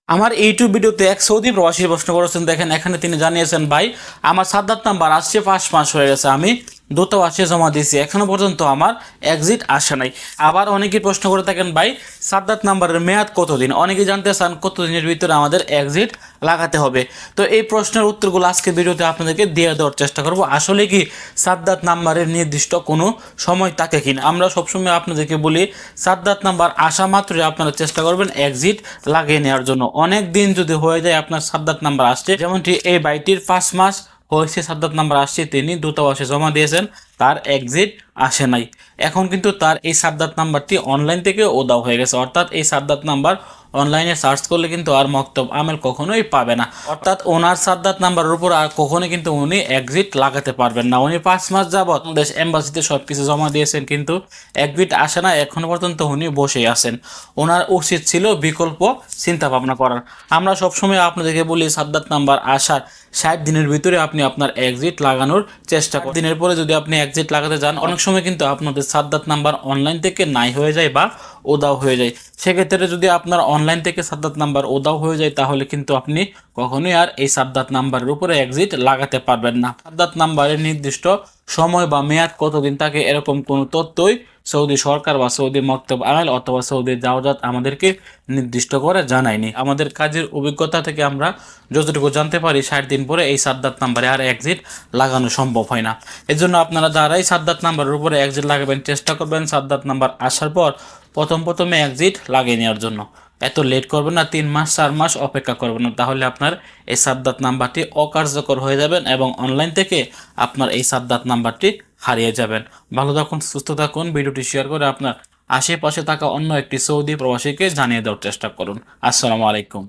আমার ইউটিউব ভিডিওতে এক সৌদি প্রবাসী প্রশ্ন করেছেন, দেখেন এখানে তিনি জানিয়েছেন, ভাই আমার সাদ্দাত নাম্বার আসছে 5 মাস হয়ে গেছে, আমি দূতাবাসে জমা দিয়েছি, এখনো পর্যন্ত আমার এক্সিট আসে নাই। আবার অনেকেই প্রশ্ন করে থাকেন, ভাই সাদ্দাত নাম্বারের মেয়াদ কতদিন, অনেকেই জানতে চান কতদিনের ভিতরে আমাদের এক্সিট লাগাতে হবে। তো এই প্রশ্নের উত্তরগুলো আজকে ভিডিওতে আপনাদেরকে দিয়ে দেওয়ার চেষ্টা করব। আসলে কি সাদ্দাত নাম্বারের নির্দিষ্ট কোনো সময় থাকে কিনা? আমরা সবসময় আপনাদেরকে বলি সাদ্দাত নাম্বার আসা মাত্রই আপনারা চেষ্টা করবেন এক্সিট লাগিয়ে নেওয়ার জন্য। অনেক দিন যদি হয়ে যায় আপনার সাদ্দাত নাম্বার আসছে, যেমনটি এই বাইটির 5 মাস হয়েছে সাদ্দাত নাম্বার আসছে, তিনি দূতাবাসে জমা দিয়েছেন, তার এক্সিট আসে নাই। এখন কিন্তু তার এই সাদ্দাত নাম্বারটি অনলাইন থেকে উধাও হয়ে গেছে, অর্থাৎ এই সাদ্দাত নাম্বার অনলাইনে সার্চ করলে কিন্তু আর মক্তব আমেল কখনোই পাবে না। অর্থাৎ ওনার সাদ্দাত নাম্বারের উপর আর কখনোই কিন্তু উনি এক্সিট লাগাতে পারবেন না। উনি 5 মাস যাবৎ দেশ এম্বাসিতে সব কিছু জমা দিয়েছেন, কিন্তু এক্সিট আসে না, এখনো পর্যন্ত উনি বসেই আছেন। ওনার উচিত ছিল বিকল্প চিন্তা ভাবনা করার। আমরা সবসময় আপনাদেরকে বলি সাদ্দাত নাম্বার আসার 60 দিনের ভিতরে আপনি আপনার এক্সিট লাগানোর চেষ্টা করেন। দিনের পরে যদি আপনি এক্সিট লাগাতে যান, অনেক সময় কিন্তু আপনাদের সাদ্দাত নাম্বার অনলাইন থেকে নাই হয়ে যায় বা উধাও হয়ে যায়। সেক্ষেত্রে যদি আপনার অনলাইন থেকে সাদ্দাত নাম্বার উধাও হয়ে যায়, তাহলে কিন্তু আপনি কখনোই আর এই সাদ্দাত নাম্বারের উপরে এক্সিট লাগাতে পারবেন না। সাদ্দাত নাম্বারের নির্দিষ্ট সময় বা মেয়াদ কতদিন থাকে এরকম কোনো তথ্যই সৌদি সরকার বা সৌদি মক্তব আমেল অথবা সৌদি জাওজাত আমাদেরকে নির্দিষ্ট করে জানায়নি। আমাদের কাজের অভিজ্ঞতা থেকে আমরা যতটুকু জানতে পারি, 60 দিন পরে এই সাদ্দাত নাম্বারে আর এক্সিট লাগানো সম্ভব হয় না। এজন্য আপনারা যারাই সাদ্দাত নাম্বারের উপরে এক্সিট লাগাবেন, চেষ্টা করবেন সাদ্দাত নাম্বার আসার পর প্রথমে এক্সিট লাগিয়ে নেওয়ার জন্য। এত লেট করবেন না, 3 মাস 4 মাস অপেক্ষা করবেন না, তাহলে আপনার এই সাদ্দাত নাম্বারটি অকার্যকর হয়ে যাবেন এবং অনলাইন থেকে আপনার এই সাদ্দাত নাম্বারটি হারিয়ে যাবেন। ভালো থাকুন, সুস্থ থাকুন। ভিডিওটি শেয়ার করে আপনার আশেপাশে থাকা অন্য একটি সৌদি প্রবাসীকে জানিয়ে দেওয়ার চেষ্টা করুন। আসসালামু আলাইকুম।